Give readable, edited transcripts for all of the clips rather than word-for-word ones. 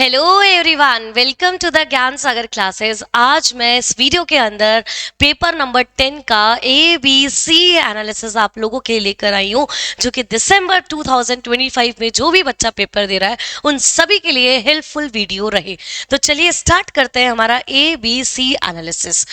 Hello everyone, welcome to the Gyan Sagar classes. आज मैं इस वीडियो के अंदर पेपर नंबर 10 का ABC एनालिसिस आप लोगों के लिए लेकर आई हूँ, जो कि दिसंबर 2025 में जो भी बच्चा पेपर दे रहा है उन सभी के लिए हेल्पफुल वीडियो रहे। तो चलिए स्टार्ट करते हैं हमारा ABC एनालिसिस।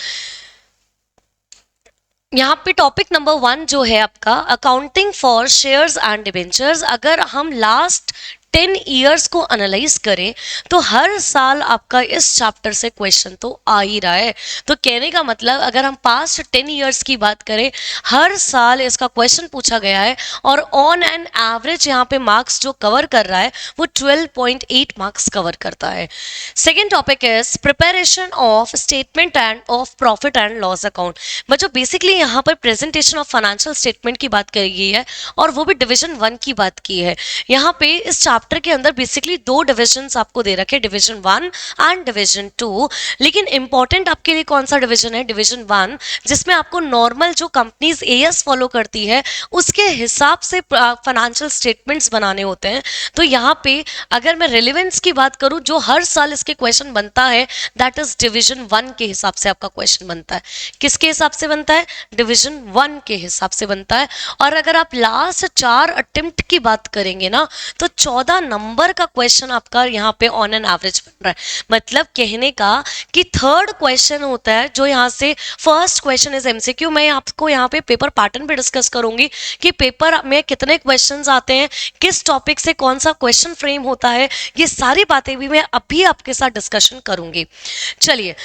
यहाँ पे टॉपिक नंबर 1 जो है आपका accounting for shares and debentures. अगर हम लास्ट 10 ईयर्स को एनालाइज करें तो हर साल आपका इस चैप्टर से क्वेश्चन तो आ ही रहा है। तो कहने का मतलब अगर हम पास्ट 10 ईयर्स की बात करें, हर साल इसका क्वेश्चन पूछा गया है और ऑन एन एवरेज यहाँ पे मार्क्स जो कवर कर रहा है वो 12.8 मार्क्स कवर करता है। Second topic is preparation of statement end of profit and loss account. बच्चों बेसिकली यहाँ पर प्रेजेंटेशन ऑफ फाइनेंशियल स्टेटमेंट की बात करी गई है और वो भी डिवीजन 1 की बात की है। यहाँ पे इस चैप्टर के अंदर बेसिकली दो डिविजन्स आपको दे रखे, डिवीजन 1 एंड डिवीजन 2। लेकिन इंपॉर्टेंट आपके लिए कौन सा डिवीजन है? डिवीजन 1, जिसमें आपको नॉर्मल जो कंपनीज एएस फॉलो करती है उसके हिसाब से फाइनेंशियल स्टेटमेंट्स बनाने होते हैं। तो यहाँ पे अगर मैं रिलेवेंस की बात करूँ, जो हर साल इसके क्वेश्चन बनता है दैट इज डिवीजन 1 के हिसाब से आपका क्वेश्चन बनता है। किसके हिसाब से बनता है? डिवीजन 1 के हिसाब से बनता है। और अगर आप लास्ट 4 अटेम्प्ट की बात करेंगे ना तो 14 नंबर का क्वेश्चन आपका यहाँ पे ऑन एन एवरेज बन रहा है। मतलब कहने का कि थर्ड क्वेश्चन होता है जो यहाँ से फर्स्ट क्वेश्चन इज एमसीक्यू। मैं आपको यहाँ पे पेपर पैटर्न पे डिस्कस करूंगी कि पेपर में कितने क्वेश्चंस आते हैं, किस टॉपिक से कौन सा क्वेश्चन फ्रेम होता है, ये सारी बातें भी मैं अभी आपके साथ डिस्कशन करूंगी। चलिए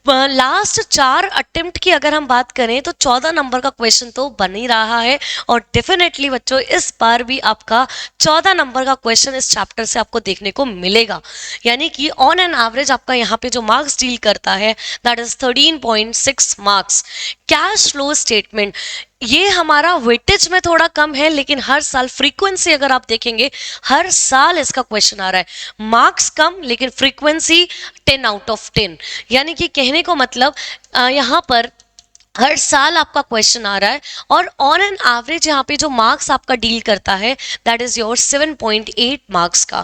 लास्ट 4 अटेम्प्ट की अगर हम बात करें तो 14 नंबर का क्वेश्चन तो बन ही रहा है और डेफिनेटली बच्चों इस बार भी आपका 14 नंबर का क्वेश्चन इस चैप्टर से आपको देखने को मिलेगा। यानी कि ऑन एन एवरेज आपका यहाँ पे जो मार्क्स डील करता है that is 13.6 marks. Cash flow statement ये हमारा वेटेज में थोड़ा कम है, लेकिन हर साल फ्रीक्वेंसी अगर आप देखेंगे हर साल इसका क्वेश्चन आ रहा है। मार्क्स कम लेकिन फ्रीक्वेंसी 10 आउट ऑफ 10। यानी कि कहने को मतलब यहाँ पर हर साल आपका क्वेश्चन आ रहा है और ऑन एन एवरेज यहाँ पे जो मार्क्स आपका डील करता है दैट इज योर 7.8 मार्क्स का।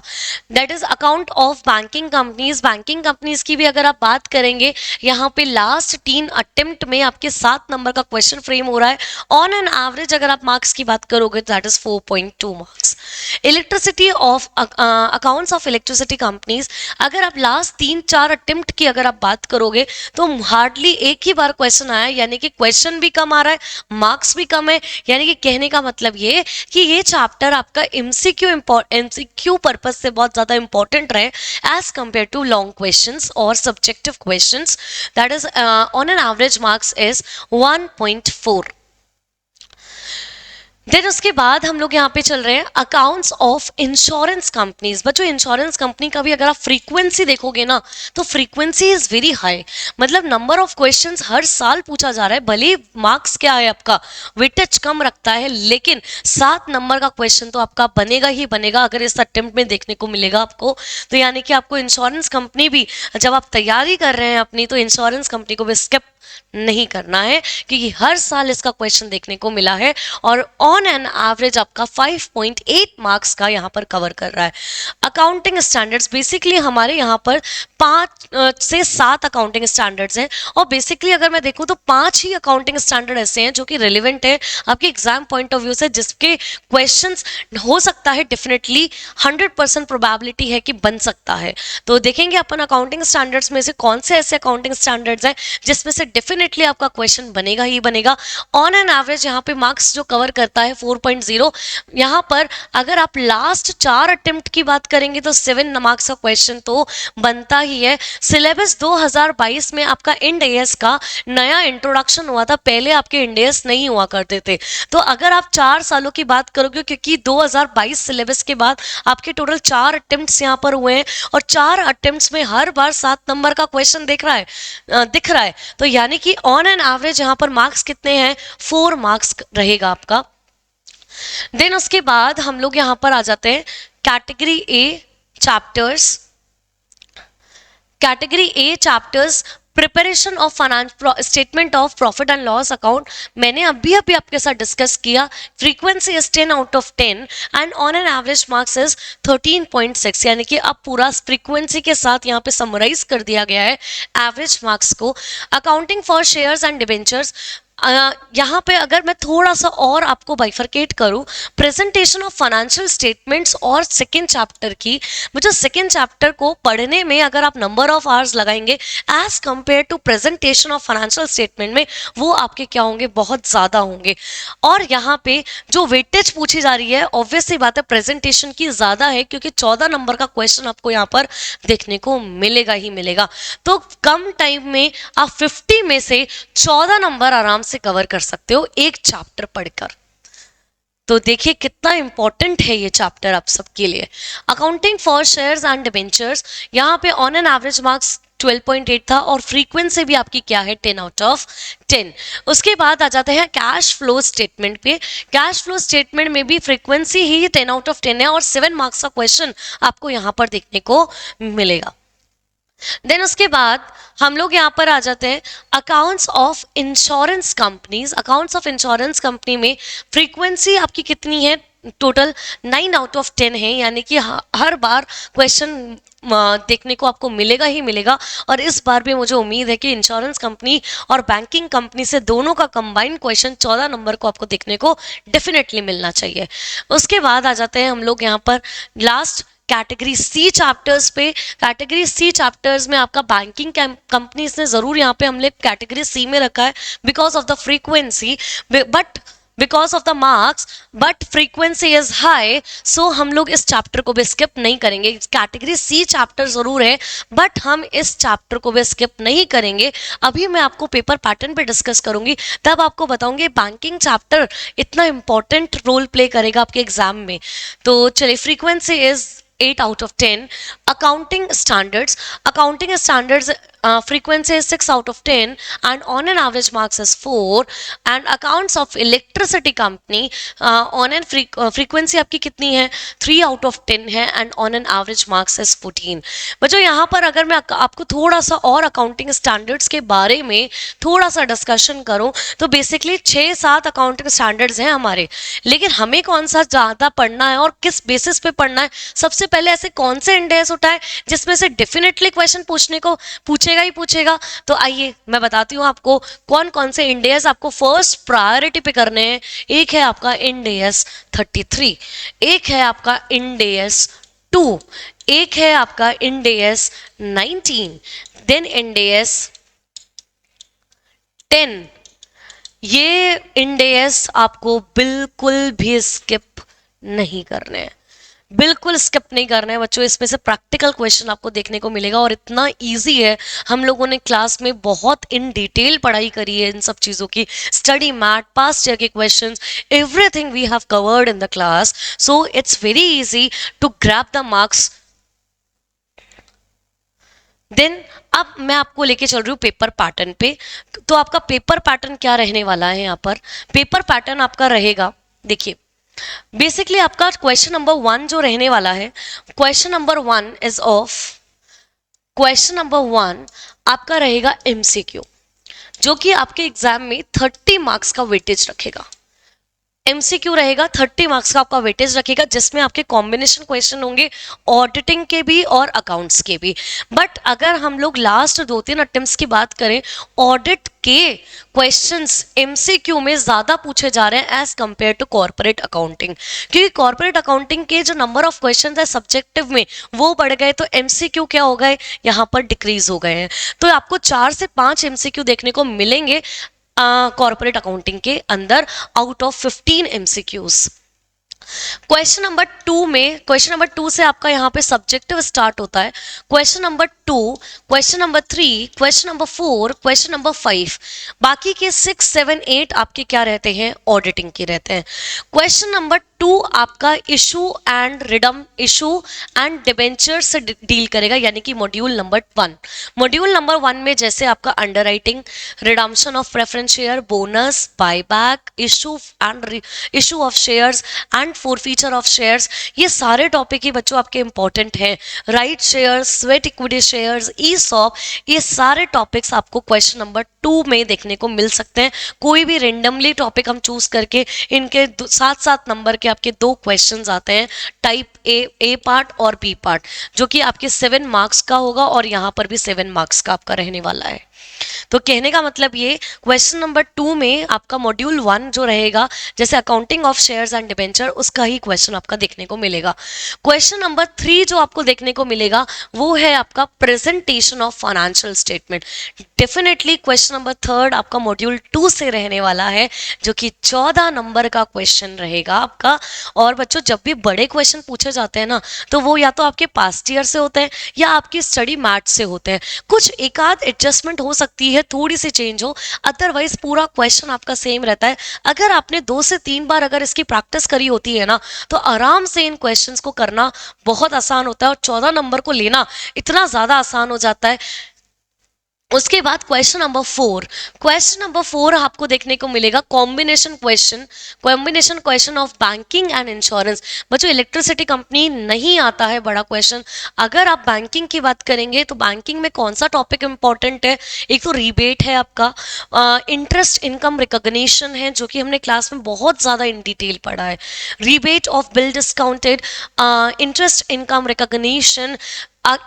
That is account of banking companies. Banking companies की भी अगर आप बात करेंगे यहाँ पे लास्ट 3 अटेम्प्ट में आपके 7 नंबर का क्वेश्चन फ्रेम हो रहा है। ऑन एन एवरेज अगर आप मार्क्स की बात करोगे that is 4.2 marks. Elasticity of accounts of electricity companies, अगर आप लास्ट 3-4 अटेम्प्ट की अगर आप बात करोगे तो हार्डली एक ही बार क्वेश्चन आया, यानी कि क्वेश्चन भी कम आ रहा है, मार्क्स भी कम है। यानी कि कहने का मतलब ये कि ये चैप्टर आपका एमसीक्यू पर्पस से बहुत ज्यादा इंपॉर्टेंट रहे as compare to long questions और subjective questions. That is on an average marks is 1.4। Then उसके बाद हम लोग यहाँ पे चल रहे हैं अकाउंट्स ऑफ इंश्योरेंस कंपनीज। बच्चों इंश्योरेंस कंपनी का भी अगर आप फ्रीक्वेंसी देखोगे ना तो फ्रीक्वेंसी इज वेरी हाई। मतलब नंबर ऑफ क्वेश्चंस हर साल पूछा जा रहा है। भले मार्क्स क्या है आपका वेटेज कम रखता है, लेकिन 7 नंबर का क्वेश्चन तो आपका बनेगा ही बनेगा अगर इस अटेम्प्ट में देखने को मिलेगा आपको। तो यानी कि आपको इंश्योरेंस कंपनी भी जब आप तैयारी कर रहे हैं अपनी, तो इंश्योरेंस कंपनी को भी स्किप नहीं करना है क्योंकि हर साल इसका क्वेश्चन देखने को मिला है और ऑन एन एवरेज आपका 5.8 मार्क्स का यहाँ पर कवर कर रहा है। अकाउंटिंग स्टैंडर्ड्स बेसिकली हमारे यहाँ पर 5 से 7 अकाउंटिंग स्टैंडर्ड्स हैं और बेसिकली अगर मैं देखूँ तो 5 ही अकाउंटिंग स्टैंडर्ड ऐसे हैं जो कि रिलेवेंट है आपके एग्जाम पॉइंट ऑफ व्यू से, जिसके क्वेश्चंस हो सकता है डेफिनेटली 100% प्रोबेबिलिटी है कि बन सकता है। तो देखेंगे अपन अकाउंटिंग स्टैंडर्ड्स में से कौन से ऐसे अकाउंटिंग स्टैंडर्ड्स हैं जिसमें से डेफिनेटली आपका क्वेश्चन बनेगा ही बनेगा। ऑन एन एवरेज यहाँ पे मार्क्स जो कवर करता है 4.0। यहाँ पर अगर आप लास्ट 4 अटेम्प्ट की बात करेंगे तो 7 मार्क्स का क्वेश्चन तो बनता ही है। सिलेबस 2022 में आपका इंड एएस का नया इंट्रोडक्शन हुआ था, पहले आपके इंड एएस नहीं हुआ करते थे। तो अगर आप 4 सालों की बात करोगे, क्योंकि 2022 सिलेबस के बाद आपके टोटल 4 अटेम्प्ट्स यहाँ पर हुए हैं और 4 अटेम्प्ट्स में हर बार 7 नंबर का क्वेश्चन दिख रहा है। तो यानी कि ऑन एन एवरेज यहाँ पर मार्क्स कितने हैं? 4 मार्क्स रहेगा आपका। देन उसके बाद हम लोग यहाँ पर आ जाते हैं category A chapters preparation of finance statement of profit and loss account मैंने अभी अभी आपके साथ डिस्कस किया. Frequency is 10 out of 10 and on an average marks is 13.6. यानी कि अब पूरा फ्रीक्वेंसी के साथ यहाँ पे समराइज कर दिया गया है एवरेज मार्क्स को. Accounting for shares and debentures, यहाँ पे अगर मैं थोड़ा सा और आपको बाइफरकेट करूँ, प्रेजेंटेशन ऑफ फाइनेंशियल स्टेटमेंट्स और सेकेंड चैप्टर की, मुझे सेकेंड चैप्टर को पढ़ने में अगर आप नंबर ऑफ आवर्स लगाएंगे as compare to presentation of financial statement में, वो आपके क्या होंगे, बहुत ज़्यादा होंगे. और यहाँ पे जो वेटेज पूछी जा रही है ऑब्वियसली बात है प्रेजेंटेशन की ज़्यादा है, क्योंकि 14 नंबर का क्वेश्चन आपको यहाँ पर देखने को मिलेगा ही मिलेगा. तो कम टाइम में आप 50 में से 14 नंबर आराम से कवर कर सकते हो एक चैप्टर पढ़कर. तो देखिए कितना इंपॉर्टेंट है ये चैप्टर आप सबके लिए. Accounting for shares and debentures, यहाँ पे ऑन एन एवरेज मार्क्स 12.8 था और फ्रीक्वेंसी भी आपकी क्या है, 10 आउट ऑफ 10. उसके बाद आ जाते हैं कैश फ्लो स्टेटमेंट पे. कैश फ्लो स्टेटमेंट में भी फ्रीक्वेंसी ही 10 आउट ऑफ 10 है और 7 मार्क्स का क्वेश्चन आपको यहाँ पर देखने को मिलेगा. देन उसके बाद हम लोग यहाँ पर आ जाते हैं accounts of insurance companies. Accounts of insurance company में फ्रीक्वेंसी आपकी कितनी है, टोटल 9 आउट ऑफ 10 है. यानी कि हर बार क्वेश्चन देखने को आपको मिलेगा ही मिलेगा. और इस बार भी मुझे उम्मीद है कि इंश्योरेंस कंपनी और बैंकिंग कंपनी से दोनों का कंबाइंड क्वेश्चन 14 नंबर को आपको देखने को डेफिनेटली मिलना चाहिए. उसके बाद आ जाते हैं हम लोग यहाँ पर लास्ट कैटेगरी सी चैप्टर्स पे. कैटेगरी सी चैप्टर्स में आपका बैंकिंग कंपनीज ने जरूर यहाँ पे हमने कैटेगरी सी में रखा है because of the frequency, but because of the marks, but frequency is high, so हम लोग इस चैप्टर को भी स्किप नहीं करेंगे. कैटेगरी सी चैप्टर जरूर है बट हम इस चैप्टर को भी स्किप नहीं करेंगे. अभी मैं आपको पेपर पैटर्न पे डिस्कस करूंगी, तब आपको बताऊंगी बैंकिंग चैप्टर इतना इंपॉर्टेंट रोल प्ले करेगा आपके एग्जाम में. तो चलिए, frequency is 8 out of 10. Accounting standards. Accounting standards frequency is 6 out of 10 and on an average marks is 4. And accounts of electricity company on an frequency आपकी कितनी है, 3 out of 10 है and on an average marks is 14. बच्चों यहाँ पर अगर मैं आपको थोड़ा सा और अकाउंटिंग स्टैंडर्ड्स के बारे में थोड़ा सा डिस्कशन करूँ तो बेसिकली 6-7 अकाउंटिंग स्टैंडर्ड्स हैं हमारे, लेकिन हमें कौन सा ज़्यादा पढ़ना है और किस बेसिस पे पढ़ना है. सबसे पहले ऐसे कौन से इंडेक्स उठाए जिसमें से डेफिनेटली क्वेश्चन पूछेगा ही पूछेगा. तो आइए मैं बताती हूँ आपको कौन कौन से इंडेक्स आपको फर्स्ट प्रायोरिटी पे करने हैं. एक है आपका इंडेक्स 33, एक है आपका इंडेक्स 2, एक है आपका इंडेक्स 19, देन इंडेक्स 10. ये इंडेक्स आपको बिल्कुल भी स्किप नहीं करने हैं, बिल्कुल स्किप नहीं करना है बच्चों. इसमें से प्रैक्टिकल क्वेश्चन आपको देखने को मिलेगा और इतना इजी है. हम लोगों ने क्लास में बहुत इन डिटेल पढ़ाई करी है इन सब चीज़ों की. स्टडी मैट, पास्ट ईयर के questions, everything we have covered in the class, so it's very easy to grab the marks. Then अब मैं आपको लेके चल रही हूँ पेपर पैटर्न पे. तो आपका पेपर पैटर्न क्या रहने वाला है, यहाँ पर पेपर पैटर्न आपका रहेगा, देखिए बेसिकली आपका क्वेश्चन नंबर 1 जो रहने वाला है, question number 1 is of, question number 1 आपका रहेगा एमसीक्यू, जो कि आपके एग्जाम में 30 मार्क्स का वेटेज रखेगा. एमसीक्यू रहेगा, 30 मार्क्स का आपका वेटेज रखेगा, जिसमें आपके कॉम्बिनेशन क्वेश्चन होंगे ऑडिटिंग के भी और अकाउंट्स के भी. बट अगर हम लोग लास्ट 2-3 अटेम्प्ट्स की बात करें, ऑडिट के क्वेश्चंस एमसीक्यू में ज़्यादा पूछे जा रहे हैं as compare to corporate accounting, क्योंकि कॉर्पोरेट अकाउंटिंग के जो नंबर ऑफ क्वेश्चंस है सब्जेक्टिव में वो बढ़ गए, तो एमसीक्यू क्या हो गए, यहाँ पर डिक्रीज हो गए हैं. तो आपको 4 से 5 एमसीक्यू देखने को मिलेंगे कॉर्पोरेट अकाउंटिंग के अंदर out of 15 MCQs. Question number 2 में, क्वेश्चन नंबर 2 से आपका यहाँ पे सब्जेक्टिव स्टार्ट होता है. Question number 2, question number 3, question number 4, question number 5, बाकी के 6, 7, 8 आपके क्या रहते हैं, ऑडिटिंग के रहते हैं. क्वेश्चन नंबर टू आपका इशू एंड डिबेंचर से डील करेगा, यानी कि मॉड्यूल नंबर 1। मॉड्यूल नंबर 1 में जैसे आपका underwriting, redemption of preference share, bonus, buyback, issue of shares and forfeiture of shares, ये सारे टॉपिक ही बच्चों आपके इंपॉर्टेंट हैं। Right shares, sweat equity shares, ESOP, ये सारे टॉपिक्स आपको क्वेश्चन नंबर 2 में देखने को मिल सकते हैं। कोई भी रेंडमली टॉपिक हम चूज करके इनके 7-7 नंबर के आपके 2 क्वेश्चंस आते हैं, टाइप ए पार्ट और बी पार्ट, जो कि आपके 7 मार्क्स का होगा और यहाँ पर भी 7 मार्क्स का आपका रहने वाला है। तो कहने का मतलब ये, क्वेश्चन नंबर 2 में आपका मॉड्यूल 1 जो रहेगा, जैसे accounting of shares and debenture, उसका ही क्वेश्चन आपका देखने को मिलेगा। क्वेश्चन नंबर 3 जो आपको देखने को मिलेगा वो है आपका presentation of financial statement. Definitely question number 3 आपका मॉड्यूल 2 से रहने वाला है, जो कि 14 नंबर का क्वेश्चन रहेगा आपका। और बच्चों, जब भी बड़े क्वेश्चन पूछे जाते हैं ना, तो वो या तो आपके पास्ट ईयर से होते हैं या आपकी स्टडी मैथ से होते हैं। कुछ एक आध एडजस्टमेंट हो सकती है, थोड़ी सी चेंज हो, अदरवाइज पूरा क्वेश्चन आपका सेम रहता है। अगर आपने 2 से 3 बार अगर इसकी प्रैक्टिस करी होती है ना, तो आराम से इन क्वेश्चंस को करना बहुत आसान होता है और 14 नंबर को लेना इतना ज़्यादा आसान हो जाता है। उसके बाद क्वेश्चन नंबर 4 आपको देखने को मिलेगा combination question of banking and insurance. बच्चों, इलेक्ट्रिसिटी कंपनी नहीं आता है बड़ा क्वेश्चन। अगर आप बैंकिंग की बात करेंगे तो बैंकिंग में कौन सा टॉपिक इंपॉर्टेंट है? एक तो रिबेट है आपका, इंटरेस्ट इनकम रिकॉग्निशन है, जो कि हमने क्लास में बहुत ज़्यादा इन डिटेल पढ़ा है। Rebate of bill discounted, interest income recognition,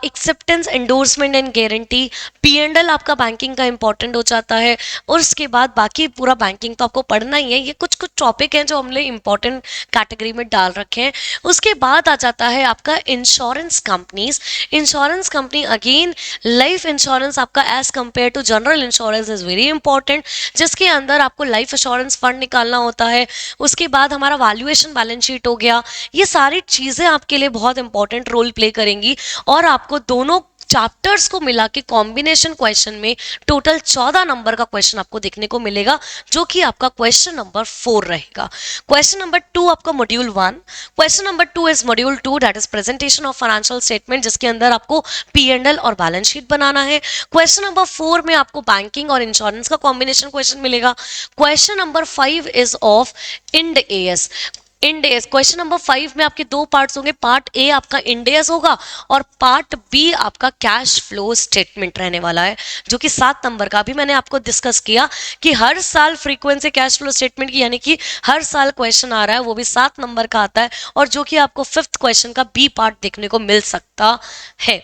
acceptance, endorsement and guarantee, P&L आपका बैंकिंग का इंपॉर्टेंट हो जाता है। और उसके बाद बाकी पूरा बैंकिंग तो आपको पढ़ना ही है। ये कुछ कुछ टॉपिक हैं जो हमने इंपॉर्टेंट कैटेगरी में डाल रखे हैं। उसके बाद आ जाता है आपका insurance company. Again, life insurance आपका as compare to general insurance is very important, जिसके अंदर आपको लाइफ इंश्योरेंस फंड निकालना होता है। उसके बाद हमारा वैल्यूएशन बैलेंस शीट हो गया। ये सारी चीज़ें आपके लिए बहुत इंपॉर्टेंट रोल प्ले करेंगी और आपको दोनों चैप्टर्स को मिला के कॉम्बिनेशन क्वेश्चन में टोटल 14 नंबर का क्वेश्चन आपको देखने को मिलेगा, जो कि आपका क्वेश्चन नंबर 4 रहेगा। क्वेश्चन नंबर 2 आपका module 1, question number 2 is module 2, that is presentation of financial statement, जिसके अंदर आपको P&L और बैलेंस शीट बनाना है। क्वेश्चन नंबर 4 में आपको बैंकिंग और इंश्योरेंस का कॉम्बिनेशन क्वेश्चन मिलेगा। Question number 5 is of end S. Question number 5 में आपके 2 पार्ट्स होंगे। पार्ट ए आपका इंड एस होगा और पार्ट बी आपका कैश फ्लो स्टेटमेंट रहने वाला है, जो कि 7 नंबर का। अभी मैंने आपको डिस्कस किया कि हर साल फ्रीक्वेंसी कैश फ्लो स्टेटमेंट की, यानी कि हर साल क्वेश्चन आ रहा है, वो भी 7 नंबर का आता है, और जो कि आपको 5th क्वेश्चन का बी पार्ट देखने को मिल सकता है।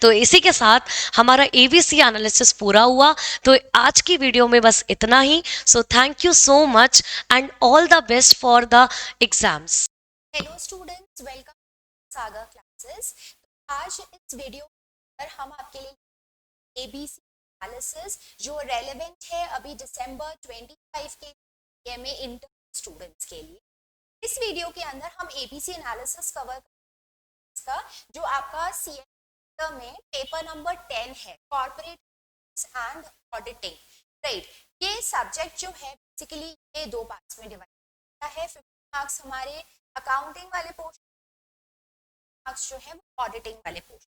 तो इसी के साथ हमारा एबीसी एनालिसिस पूरा हुआ। तो आज की वीडियो में बस इतना ही। So thank you so much and all the best for the exams. Hello students, welcome Saga classes. आज इस वीडियो पर हम आपके लिए एबीसी एनालिसिस जो रेलेवेंट है अभी दिसंबर 25 के लिए में इंटर स्टूडेंट्स के लिए, इस वीडियो के अंदर हम एबीसी एनालिसिस कवर का जो आपका सी में पेपर नंबर 10 है, कॉर्पोरेट एंड ऑडिटिंग, राइट। ये सब्जेक्ट जो है बेसिकली ये 2 पार्ट्स में डिवाइड होता है। 50 मार्क्स हमारे अकाउंटिंग वाले पोर्शन, मार्क्स जो है वो ऑडिटिंग वाले पोर्शन,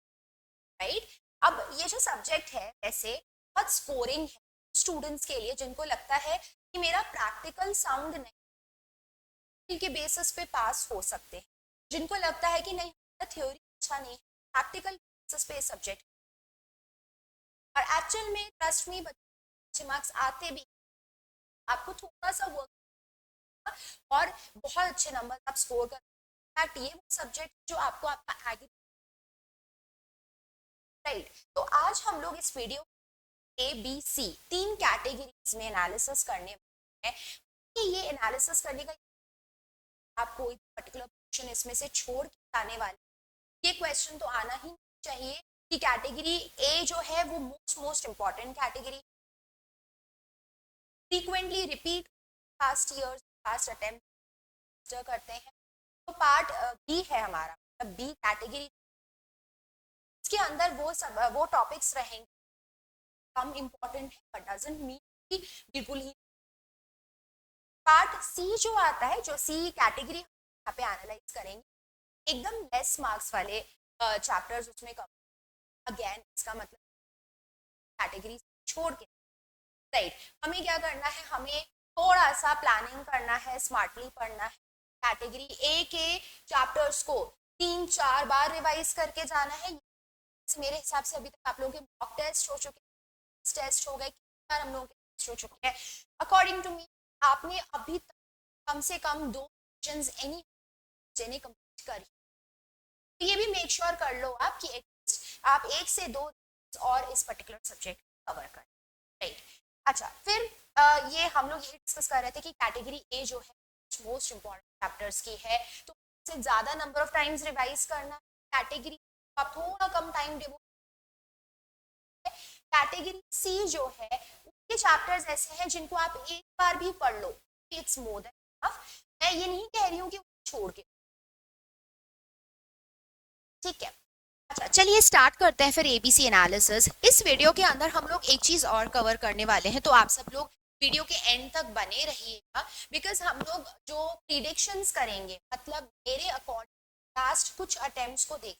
राइट। अब ये जो सब्जेक्ट है वैसे बहुत स्कोरिंग है स्टूडेंट्स के लिए, जिनको लगता है कि मेरा प्रैक्टिकल साउंड नहीं के बेसिस पे पास हो सकते हैं, जिनको लगता है कि नहीं थ्योरी अच्छा नहीं, प्रैक्टिकल बेसिस पे सब्जेक्ट। और एक्चुअल में ट्रस्ट में अच्छे मार्क्स आते भी, आपको थोड़ा सा वर्क और बहुत अच्छे नंबर आप स्कोर कर। ये वो सब्जेक्ट जो आपको आपका एग्री, राइट। तो आज हम लोग इस वीडियो ABC 3 कैटेगरीज में एनालिसिस करने वाले हैं कि ये एनालिसिस करने का आप कोई पर्टिकुलर क्वेश्चन इसमें से छोड़ के आने वाले, ये क्वेश्चन तो आना ही चाहिए कि कैटेगरी ए जो है वो most important category, frequently repeat past years past attempt करते हैं। तो पार्ट बी है हमारा, बी कैटेगरी, इसके अंदर वो टॉपिक्स रहेंगे कम इंपॉर्टेंट है, बट डजंट मीन कि बिल्कुल ही। पार्ट सी जो आता है, जो सी कैटेगरी यहाँ पे एनालाइज करेंगे, एकदम लेस मार्क्स वाले चैप्टर्स उसमें कवर। अगेन इसका मतलब कैटेगरी छोड़ के, राइट, हमें क्या करना है, हमें थोड़ा सा प्लानिंग करना है, स्मार्टली पढ़ना है। कैटेगरी ए के चैप्टर्स को 3-4 बार रिवाइज करके जाना है। मेरे हिसाब से अभी तक आप लोगों के मॉक टेस्ट हो चुके हैं, टेस्ट हो गए, बार हम लोगों के टेस्ट हो चुके हैं। अकॉर्डिंग टू मी आपने अभी तक कम से कम 2 क्वेश्चंस एनी जिन्हें कंप्लीट करी, तो ये भी मेक श्योर कर लो आप कि एटलीस्ट आप 1 से 2 और इस पर्टिकुलर सब्जेक्ट कवर कर, राइट। अच्छा, फिर ये हम लोग ये डिस्कस कर रहे थे कि कैटेगरी ए जो है मोस्ट इम्पॉर्टेंट चैप्टर्स की है, तो से ज्यादा नंबर ऑफ टाइम्स रिवाइज करना। कैटेगरी आप थोड़ा कम टाइम देवो। कैटेगरी सी जो है उसके चैप्टर्स ऐसे हैं जिनको आप एक बार भी पढ़ लो, इट्स मोर देन इनफ। मैं ये नहीं कह रही हूँ कि छोड़ के, ठीक है। अच्छा, चलिए स्टार्ट करते हैं फिर एबीसी एनालिसिस। इस वीडियो के अंदर हम लोग एक चीज और कवर करने वाले हैं, तो आप सब लोग वीडियो के एंड तक बने रहिएगा, बिकॉज हम लोग जो प्रिडिक्शंस करेंगे, मतलब मेरे अकॉर्डिंग लास्ट कुछ अटेम्प्ट्स को देख,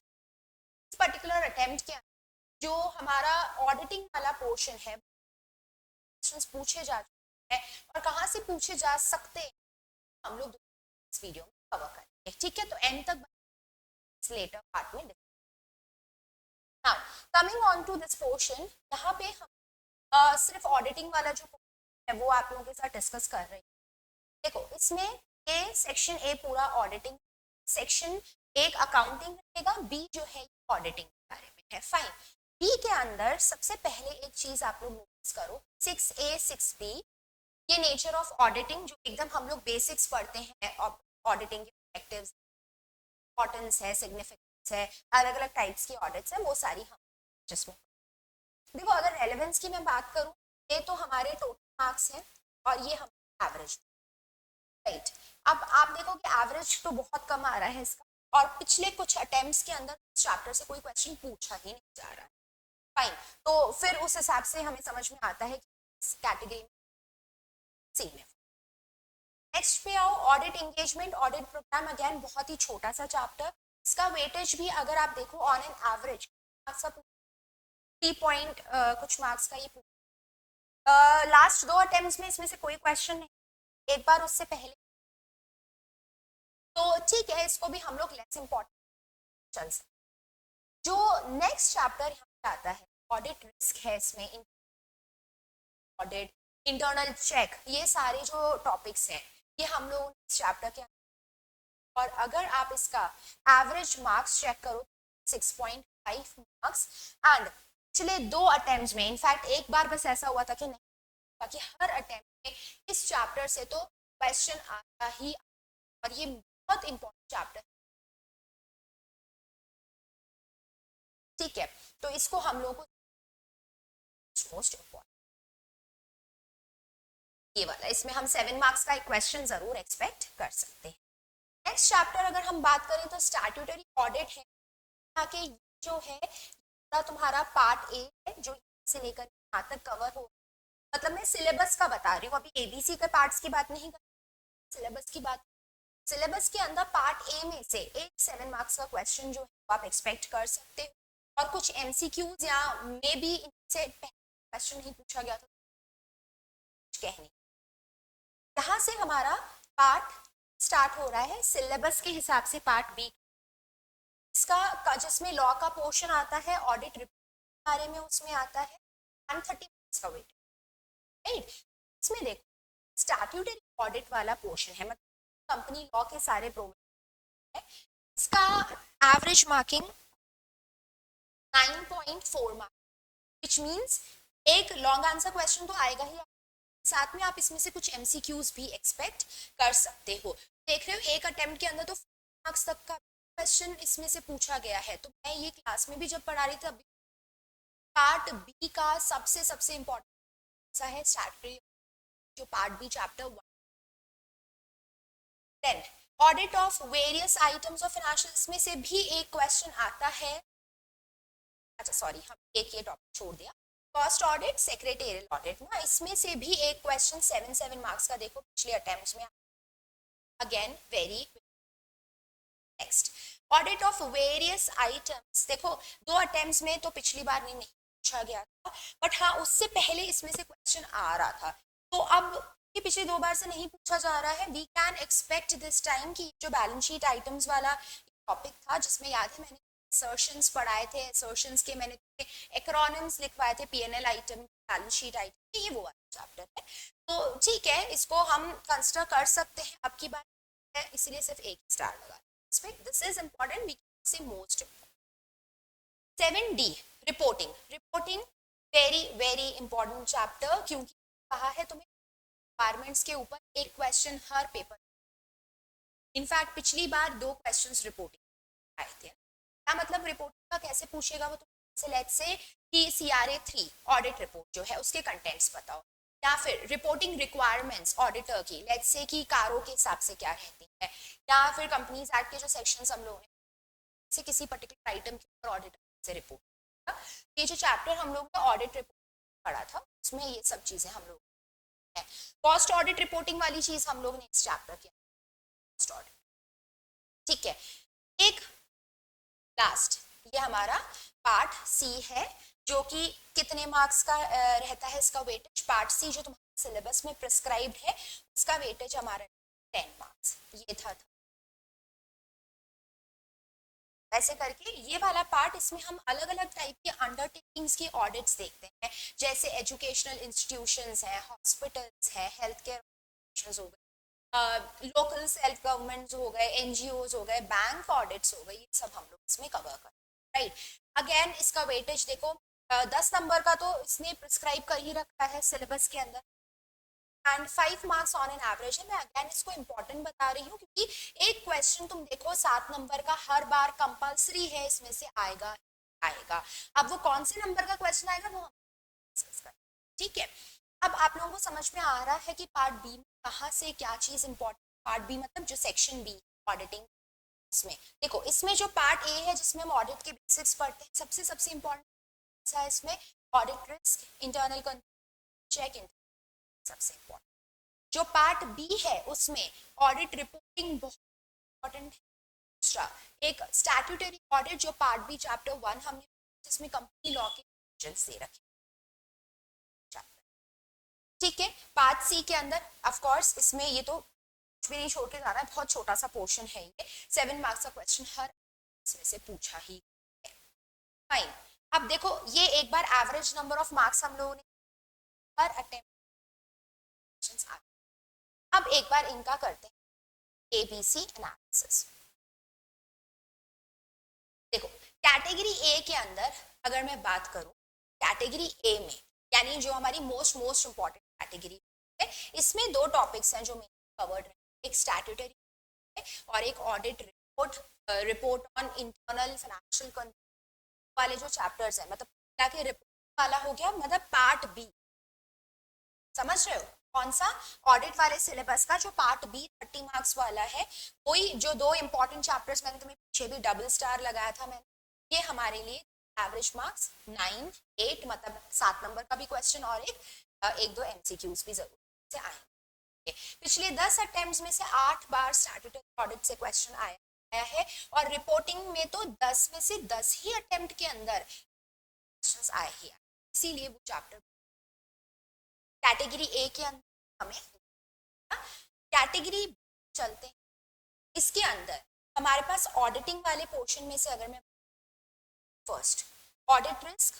इस पर्टिकुलर अटेम्प्ट के अंदर जो हमारा ऑडिटिंग वाला पोर्शन है, क्वेश्चंस पूछे जा चुके हैं और कहाँ से पूछे जा सकते हैं, हम लोग इस वीडियो में कवर करेंगे, ठीक है। तो एंड तक लेटर पार्ट में। Now, coming on to this portion, यहाँ पे हम सिर्फ ऑडिटिंग वाला जो है वो आप लोगों के साथ डिस्कस कर रहे हैं। देखो, इसमें ए सेक्शन ए पूरा ऑडिटिंग, सेक्शन एक अकाउंटिंग रहेगा, बी जो है ऑडिटिंग के बारे में है, फाइन। बी के अंदर सबसे पहले एक चीज आप लोग नोटिस करो, 6A 6B, ये नेचर ऑफ ऑडिटिंग जो एकदम हम लोग बेसिक्स पढ़ते हैं, ऑडिटिंग के ऑब्जेक्टिव्स, इंपॉर्टेंस है, सिग्निफिकेंस है, अलग अलग टाइप्स की ऑडिट्स है, वो सारी हम जिसमें देखो। अगर रेलेवेंस की मैं बात करूं, ये तो हमारे टोटल मार्क्स हैं और ये हम एवरेज, राइट। अब आप देखो कि एवरेज तो बहुत कम आ रहा है इसका, और पिछले कुछ अटेम्प्ट्स के अंदर चैप्टर से कोई क्वेश्चन पूछा ही नहीं जा रहा है, फाइन। तो फिर उस हिसाब से हमें समझ में आता है कि इस कैटेगरी सी में। नेक्स्ट पे आओ, audit engagement, audit program, again बहुत ही छोटा सा चैप्टर, इसका वेटेज भी अगर आप देखो ऑन एन एवरेज 3 पॉइंट कुछ मार्क्स का ये लास्ट 2 अटेम्प्ट्स में इसमें से कोई क्वेश्चन नहीं, एक बार उससे पहले, तो ठीक है, इसको भी हम लोग लेस इंपॉर्टेंट चल सकते। जो नेक्स्ट चैप्टर यहाँ पे आता है, ऑडिट रिस्क है, इसमें ऑडिट, इंटरनल चेक, ये सारे जो टॉपिक्स हैं ये हम लोग इस चैप्टर के, और अगर आप इसका एवरेज मार्क्स चेक करो 6.5 मार्क्स, एंड पिछले 2 अटेम्प्ट्स में, इनफैक्ट एक बार बस ऐसा हुआ था कि नहीं, बाकी हर अटेम्प्ट में इस चैप्टर से तो क्वेश्चन आता ही, और ये बहुत इंपॉर्टेंट चैप्टर, ठीक है। तो इसको हम लोग को मोस्ट इंपॉर्टेंट ये वाला, इसमें हम 7 मार्क्स का एक क्वेश्चन जरूर एक्सपेक्ट कर सकते हैं। नेक्स्ट चैप्टर अगर हम बात करें तो स्टैट्यूटरी ऑडिट है, ताकि जो है तुम्हारा पार्ट ए है, जो से लेकर यहाँ तक कवर हो, मतलब मैं सिलेबस का बता रही हूँ, अभी एबीसी के पार्ट्स की बात नहीं कर, सिलेबस की बात। सिलेबस के अंदर पार्ट ए में से एक 7 मार्क्स का क्वेश्चन जो है आप एक्सपेक्ट कर सकते हो, और कुछ एमसीक्यूज या मे बी इनसे क्वेश्चन नहीं पूछा गया तो कहने, यहाँ से हमारा पार्ट स्टार्ट हो रहा है सिलेबस के हिसाब से, पार्ट बी इसका जिसमें लॉ का पोर्शन आता है, ऑडिट रिपोर्ट बारे में उसमें आता है, 130 मार्क्स का वेट, राइट। इसमें देखो स्टैट्यूटरी ऑडिट वाला पोर्शन है, मतलब कंपनी लॉ के सारे प्रोविजन है, इसका average marking 9.4 marks, which means एक लॉन्ग आंसर क्वेश्चन तो आएगा ही, साथ में आप इसमें से कुछ एमसीक्यूज भी एक्सपेक्ट कर सकते हो। देख रहे हो एक अटेम्प्ट के अंदर तो 4 मार्क्स तक का क्वेश्चन इसमें से पूछा गया है। तो मैं ये क्लास में भी जब पढ़ा रही थी, पार्ट बी का सबसे इंपॉर्टेंट है स्टैट्यूटरी, जो part B chapter 1। Then audit of various items of financial, इसमें से भी एक क्वेश्चन आता है, अच्छा सॉरी हम एक ये टॉपिक छोड़ दिया, कॉस्ट ऑडिट, सेक्रेटेरियल ऑडिट ना, इसमें से भी एक क्वेश्चन 7 मार्क्स का देखो पिछले अटेम्प्ट्स में, again very next, audit of various items. देखो 2 अटेम्प्ट्स में तो पिछली बार नहीं पूछा गया था, बट हाँ उससे पहले इसमें से क्वेश्चन आ रहा था, तो अब ये पिछले 2 बार से नहीं पूछा जा रहा है, we can expect this time कि जो बैलेंस शीट आइटम्स वाला टॉपिक था जिसमें याद है मैंने असर्शंस पढ़ाए थे, असर्शंस के मैंने एक्रोनिम्स लिखवाए थे, PNL item, balance sheet item, ये वो वाला चैप्टर है। तो ठीक है, इसको हम कंसिडर कर सकते हैं, अब की बात है इसलिए सिर्फ एक स्टार लगा। This is important, we can say most important. 7D reporting. Reporting very very important chapter, क्योंकि कहा है तुम्हें रिक्वायरमेंट्स के ऊपर एक क्वेश्चन हर पेपर। इनफैक्ट पिछली बार 2 क्वेश्चंस रिपोर्टिंग आए थे। क्या मतलब रिपोर्टिंग का कैसे पूछेगा वो, तो लेट्स से कि CRA 3 ऑडिट रिपोर्ट जो है उसके कंटेंट्स बताओ, या फिर रिपोर्टिंग रिक्वायरमेंट्स ऑडिटर की, लेट्स से कि कारों के हिसाब से क्या रहती है, या फिर कंपनीज एक्ट के जो सेक्शंस हम लोगों ने से किसी पर्टिकुलर आइटम के ऊपर ऑडिटर से रिपोर्ट। ये जो चैप्टर हम लोग ने ऑडिट रिपोर्ट पढ़ा था उसमें ये सब चीजें हम लोग है। कॉस्ट ऑडिट रिपोर्टिंग वाली चीज हम लोग ने इस चैप्टर किया, कॉस्ट ऑडिट। ठीक है, एक लास्ट ये हमारा पार्ट C है, जो कि कितने मार्क्स का रहता है इसका वेटेज। पार्ट C जो तुम्हारे सिलेबस में प्रिस्क्राइब्ड है उसका वेटेज हमारा 10 मार्क्स, ये था। ऐसे करके ये वाला पार्ट, इसमें हम अलग अलग टाइप के अंडरटेकिंग्स के ऑडिट्स देखते हैं, जैसे एजुकेशनल इंस्टीट्यूशंस हैं, हॉस्पिटल्स हैं, हेल्थ केयर हो गए, लोकल सेल्फ गवर्नमेंट्स हो गए, NGOs हो गए, बैंक ऑडिट्स हो गए, ये सब हम लोग इसमें कवर करते हैं, राइट। अगेन इसका वेटेज देखो, 10 नंबर का तो इसने प्रिस्क्राइब कर ही रखा है सिलेबस के अंदर, and 5 marks on an average है। मैं अगेन इसको इंपॉर्टेंट बता रही हूँ क्योंकि एक क्वेश्चन तुम देखो 7 नंबर का हर बार कंपल्सरी है, इसमें से आएगा आएगा। अब वो कौन से नंबर का क्वेश्चन आएगा वो हम डिस्कस करें, ठीक है। अब आप लोगों को समझ में आ रहा है कि पार्ट बी में कहाँ से क्या चीज इंपॉर्टेंट। पार्ट बी मतलब जो सेक्शन बी ऑडिटिंग, इसमें देखो, इसमें जो पार्ट ए है जिसमें हम ऑडिट के बेसिक्स पढ़ते हैं, सबसे इंपॉर्टेंट है इसमें ऑडिट रिस्क, इंटरनल चेक, सबसे इंपॉर्टेंट। जो पार्ट बी है उसमें ऑडिट रिपोर्टिंग बहुत इंपॉर्टेंट है। दूसरा एक स्टैट्यूटरी ऑडिट जो पार्ट बी चैप्टर 1 हमने, जिसमें कंपनी लॉ के प्रोविजंस दे रखे, ठीक है। पार्ट सी के अंदर ऑफ कोर्स इसमें ये तो कुछ भी नहीं छोड़ के जा रहा है, बहुत छोटा सा पोर्शन है ये, 7 मार्क्स का क्वेश्चन हर इसमें से पूछा ही है। फाइन, अब देखो ये एक बार एवरेज नंबर ऑफ मार्क्स हम लोगों ने हर अटेम्प्ट। अब एक बार इनका करते हैं ABC एनालिसिस। देखो कैटेगरी ए के अंदर अगर मैं बात करूं, कैटेगरी ए में यानी जो हमारी मोस्ट इंपॉर्टेंट कैटेगरी है, इसमें 2 टॉपिक्स हैं जो मैंने कवर्ड है, एक स्टैट्यूटरी और एक audit report on internal financial control वाले जो चैप्टर्स हैं, मतलब क्या के रिपोर्ट वाला हो गया, मतलब पार्ट बी, समझ रहे हो कौन सा, ऑडिट वाले सिलेबस का जो पार्ट बी 30 मार्क्स वाला है, वही जो 2 इंपॉर्टेंट चैप्टर्स मैंने तुम्हें पीछे भी डबल स्टार लगाया था मैंने, ये हमारे लिए एवरेज मार्क्स 9, 8 मतलब 7 नंबर का भी क्वेश्चन और एक 2 MCQs भी जरूर से आएंगे। पिछले 10 अटेम्प्ट्स में से 8 बार स्टैट्यूटरी ऑडिट से क्वेश्चन आया है, और रिपोर्टिंग में तो 10 में से 10 ही अटेम्प्ट के अंदर क्वेश्चंस आए ही, इसीलिए वो चैप्टर कैटेगरी ए के अंदर हमें। कैटेगरी चलते हैं, इसके अंदर हमारे पास ऑडिटिंग वाले पोर्शन में से अगर मैं first audit risk,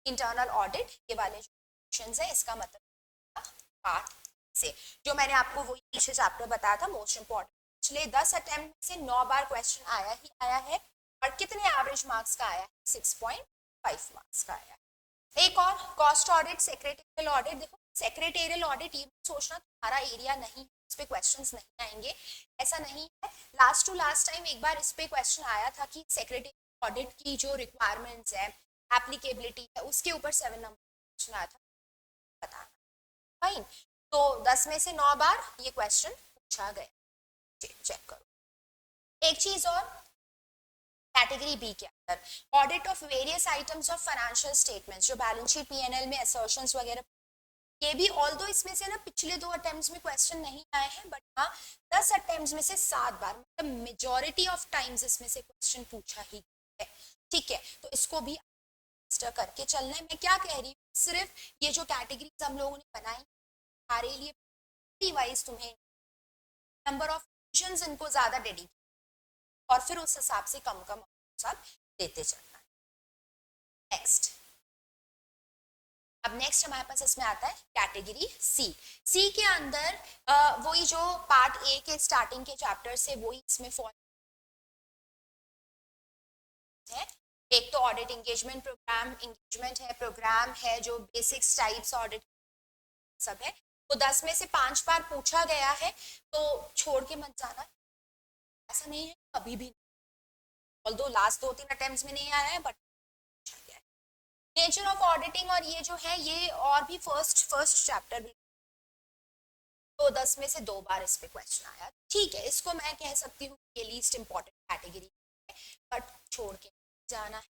internal audit, ये वाले जो पोर्शंस है, इसका मतलब पार्ट से जो मैंने आपको वही पीछे चैप्टर बताया था मोस्ट इंपॉर्टेंट, पिछले 10 अटेम्प्ट से 9 बार क्वेश्चन आया ही आया है, और कितने एवरेज मार्क्स का आया है, 6.5 मार्क्स का आया है। एक और कॉस्ट ऑडिट, सेक्रेटेरियल ऑडिट। देखो सेक्रेटेरियल ऑडिट ये सोचना तुम्हारा एरिया नहीं, इस पे क्वेश्चंस नहीं आएंगे, ऐसा नहीं है। लास्ट टू लास्ट टाइम एक बार इस पे क्वेश्चन आया था कि सेक्रेटेरियल ऑडिट की जो रिक्वायरमेंट्स है, एप्लीकेबिलिटी है, उसके ऊपर 7 नंबर क्वेश्चन आया था, बताना। फाइन, तो 10 में से 9 बार ये क्वेश्चन पूछा गया, चेक करो। एक चीज और, कैटेगरी बी के अंदर audit of various items of financial statements, जो बैलेंस शीट, P&L में असर्शंस वगैरह ये भी ऑल्दो इसमें से ना पिछले 2 अटेम्प्ट्स में क्वेश्चन नहीं आए हैं, बट हाँ 10 अटेम्प्ट्स में से 7 बार, मतलब मेजॉरिटी ऑफ टाइम्स इसमें से क्वेश्चन पूछा ही है। ठीक है, तो इसको भी मास्टर करके चलना है। मैं क्या कह रही हूँ, सिर्फ ये जो कैटेगरीज हम लोगों ने बनाई हमारे लिए वाइज तुम्हें नंबर ऑफ क्वेश्चंस इनको ज्यादा डेडिकेट और फिर उस हिसाब से कम कम सब देते चलना है। नेक्स्ट, अब नेक्स्ट हमारे पास इसमें आता है कैटेगरी सी। सी के अंदर वही जो पार्ट ए के स्टार्टिंग के चैप्टर से वही इसमें फॉल है। एक तो ऑडिट एंगेजमेंट प्रोग्राम, एंगेजमेंट है, प्रोग्राम है, जो बेसिक्स टाइप्स ऑडिट सब है, वो 10 में से 5 बार पूछा गया है, तो छोड़ के मत जाना, ऐसा नहीं है कभी भी, ऑल्दो लास्ट 2-3 अटेम्प्ट्स में नहीं आया है बट पूछा गया है। नेचर ऑफ ऑडिटिंग, और ये जो है ये और भी फर्स्ट चैप्टर भी, तो 10 में से 2 बार इस पे क्वेश्चन आया। ठीक है, इसको मैं कह सकती हूँ ये लीस्ट इंपॉर्टेंट कैटेगरी है, बट छोड़ के जाना है।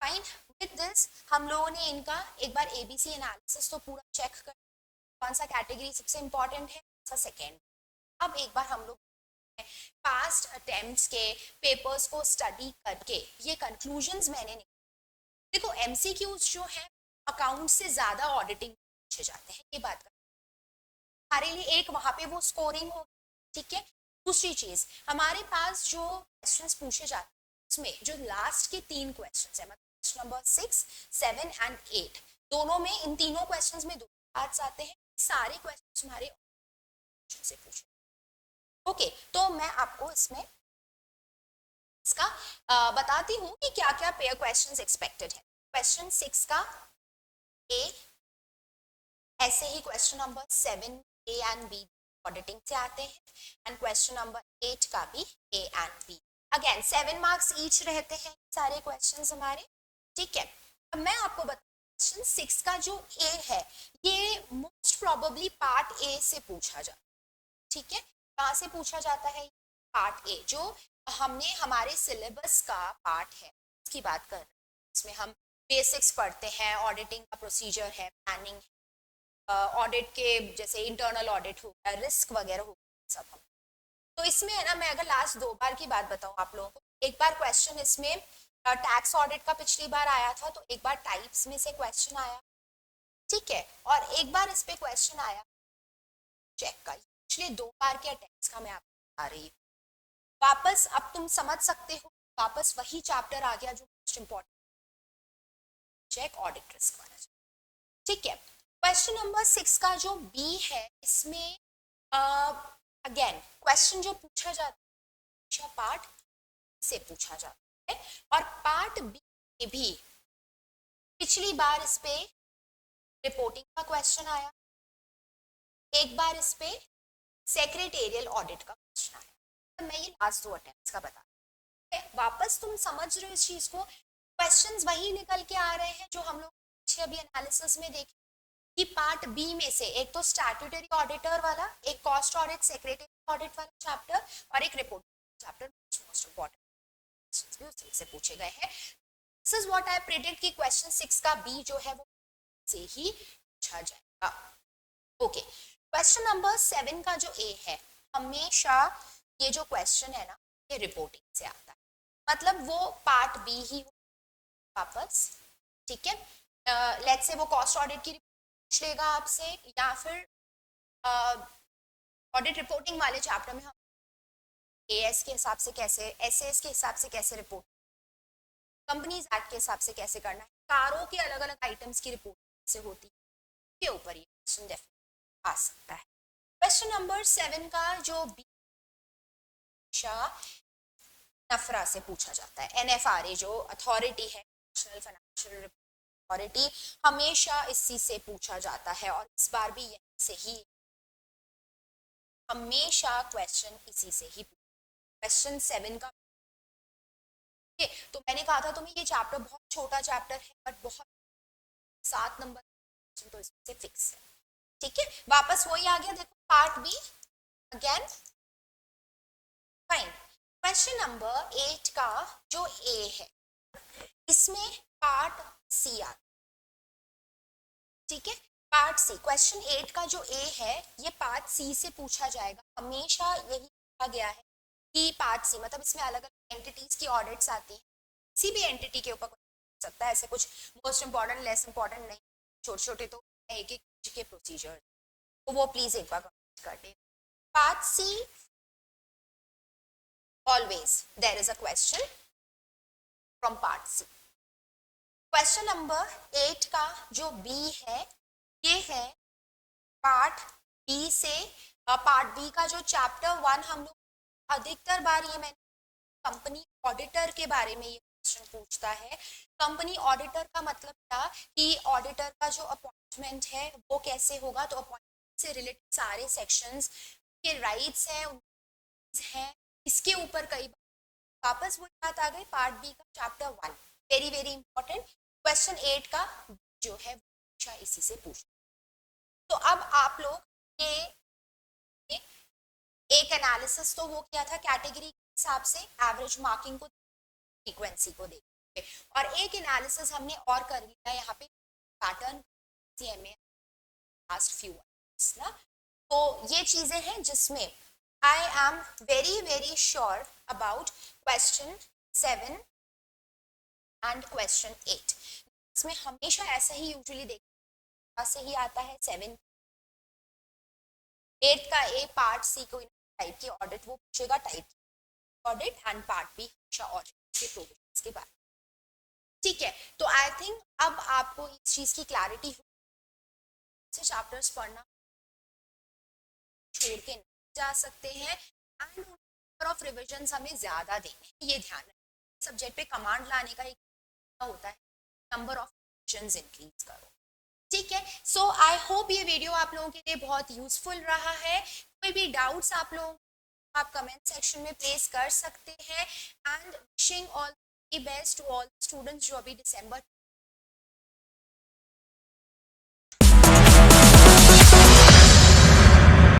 फाइन, विद दिस हम लोगों ने इनका एक बार एबीसी एनालिसिस तो पूरा चेक कर, कौन सा कैटेगरी सबसे इंपॉर्टेंट है, कौन सा सेकेंड। अब एक बार हम लोग पास्ट अटेम्प्ट्स के पेपर्स को स्टडी करके ये कंक्लूजन्स मैंने निकाले। देखो एमसीक्यूज जो है अकाउंट से ज्यादा ऑडिटिंग पूछे जाते हैं, ये बात हमारे लिए एक वहां पे वो स्कोरिंग हो, ठीक है। दूसरी चीज, हमारे पास जो क्वेश्चंस पूछे जाते हैं उसमें जो लास्ट के 3 क्वेश्चंस है, मतलब क्वेश्चन नंबर 6, 7 एंड 8, दोनों में, इन तीनों क्वेश्चंस में 2 पार्ट्स आते हैं, सारे क्वेश्चंस हमारे से पूछे। ओके, तो मैं आपको इसमें इसका बताती हूँ कि क्या क्या पेयर क्वेश्चंस एक्सपेक्टेड है। क्वेश्चन 6 का ए, ऐसे ही question number 7 A and B auditing से आते हैं, एंड क्वेश्चन नंबर 8 का भी A and B, again 7 marks each रहते हैं सारे क्वेश्चंस हमारे, ठीक है। अब मैं आपको बता, क्वेश्चन 6 का जो ए है ये मोस्ट प्रोबेबली पार्ट ए से पूछा जाता है, ठीक है। कहाँ से पूछा जाता है, पार्ट ए, जो हमने हमारे सिलेबस का पार्ट है उसकी बात कर रहे हैं। इसमें हम बेसिक्स पढ़ते हैं, ऑडिटिंग का प्रोसीजर है, प्लानिंग, ऑडिट के जैसे इंटरनल ऑडिट हो गया, रिस्क वगैरह हो गया, सब हम। तो इसमें है ना, मैं अगर लास्ट 2 बार की बात बताऊं आप लोगों को, एक बार क्वेश्चन इसमें टैक्स ऑडिट का पिछली बार आया था, तो एक बार टाइप्स में से क्वेश्चन आया, ठीक है, और एक बार इस पे क्वेश्चन आया चेक का। पिछले 2 बार के अटेम्प्ट्स का मैं आपको बता रही हूँ। वापस अब तुम समझ सकते हो, वापस वही चैप्टर आ गया जो most important, check audit risk वाला, ठीक है। क्वेश्चन नंबर 6 का जो बी है, इसमें अगेन क्वेश्चन जो पूछा जाता है पार्ट से पूछा जाता है, और पार्ट बी में भी पिछली बार इस पे रिपोर्टिंग का क्वेश्चन आया, एक बार इस पे सेक्रेटेरियल ऑडिट का क्वेश्चन आया, तो मैं ये लास्ट 2 अटेम्प्ट्स का बता, वापस तुम समझ रहे हो इस चीज को, क्वेश्चंस वही निकल के आ रहे हैं जो हम लोग पीछे अभी एनालिसिस में देखे कि पार्ट बी में से एक तो स्टैट्यूटरी ऑडिटर वाला, एक कॉस्ट ऑडिट, सेक्रेटरी ऑडिट वाला चैप्टर, और एक रिपोर्ट चैप्टर, मोस्ट इंपॉर्टेंट भी उसी से पूछे गए हैं। This is what I predict कि क्वेश्चन 6 का बी जो है वो से ही पूछा जाएगा। ओके, क्वेश्चन नंबर 7 का जो ए है, हमेशा ये जो क्वेश्चन है ना, ये रिपोर्टिंग से आता है, मतलब वो पार्ट बी ही वापस, ठीक है। लेट्स से वो कॉस्ट ऑडिट की पूछ लेगा आपसे, या फिर ऑडिट रिपोर्टिंग वाले चैप्टर में हम एएस के हिसाब से कैसे, एसएस के हिसाब से कैसे रिपोर्ट, कंपनीज एक्ट के हिसाब से कैसे करना है, कारों के अलग अलग आइटम्स की रिपोर्ट से होती है, के ऊपर ये क्वेश्चन डेफिनेटली आ सकता है। क्वेश्चन नंबर 7 का जो बी नफरा से पूछा जाता है, एनएफआरए जो अथॉरिटी है, नेशनल फाइनेंशियल अथॉरिटी, हमेशा इसी से पूछा जाता है, और इस बार भी यहीं से ही हमेशा क्वेश्चन इसी से ही, क्वेश्चन 7 का, तो मैंने कहा था तुम्हें ये चैप्टर बहुत छोटा चैप्टर है, बट बहुत 7 नंबर तो इसमें से फिक्स है, ठीक है। वापस वही आ गया, देखो part B again, fine. Question number 8 का जो ए है, इसमें पार्ट सी आ, ठीक है। पार्ट सी, क्वेश्चन 8 का जो ए है ये पार्ट सी से पूछा जाएगा। हमेशा यही कहा गया है कि पार्ट सी मतलब इसमें अलग अलग एंटिटीज की ऑडिट्स आती हैं, किसी भी एंटिटी के ऊपर हो सकता है, ऐसे कुछ मोस्ट इंपॉर्टेंट लेस इंपॉर्टेंट नहीं, छोटे छोटे तो एक एक के प्रोसीजर, तो वो प्लीज एक बार कर दे। Part C, always there is a question from part C. Question number 8 का जो बी है ये है पार्ट बी से। पार्ट बी का जो चैप्टर 1 हम लोग अधिकतर बार ये मैंने कंपनी ऑडिटर के बारे में ये क्वेश्चन पूछता है। कंपनी ऑडिटर का मतलब था कि ऑडिटर का जो अपॉइंटमेंट है वो कैसे होगा, तो अपॉइंटमेंट से रिलेटेड सारे सेक्शंस के राइट्स हैं इसके ऊपर कई बार वापस वो बात आ गई। पार्ट बी का chapter 1 very very important. Question 8 का जो है वो इसी से पूछ। तो अब आप लोग ये एक एनालिसिस तो वो किया था कैटेगरी के हिसाब से, एवरेज मार्किंग को, फ्रीक्वेंसी को देख, और एक एनालिसिस हमने और कर लिया यहाँ पे पैटर्न सीएमए लास्ट फ्यू ना। तो ये चीजें हैं जिसमें I am very very sure about question 7 and question 8। इसमें हमेशा ऐसा ही यूजुअली देखा से ही आता है 7 8 का ए पार्ट सी को टाइप की ऑडिट वो पूछेगा, type audit, and part B हमेशा ऑडिट के प्रोविजंस के बारे में, ठीक है। तो आई थिंक अब आपको इस चीज की क्लैरिटी हो, चैप्टर्स पढ़ना छोड़ के नहीं जा सकते हैं, एंड नंबर ऑफ रिविजन्स हमें ज्यादा देने, ये ध्यान रखें। सब्जेक्ट पे कमांड लाने का एक होता है, नंबर ऑफ रिविजन्स इंक्रीज करो, ठीक है। सो आई होप ये वीडियो आप लोगों के लिए बहुत यूजफुल रहा है। कोई भी डाउट्स आप लोग आप कमेंट सेक्शन में प्लेस कर सकते हैं, and wishing all the best to all students जो अभी दिसंबर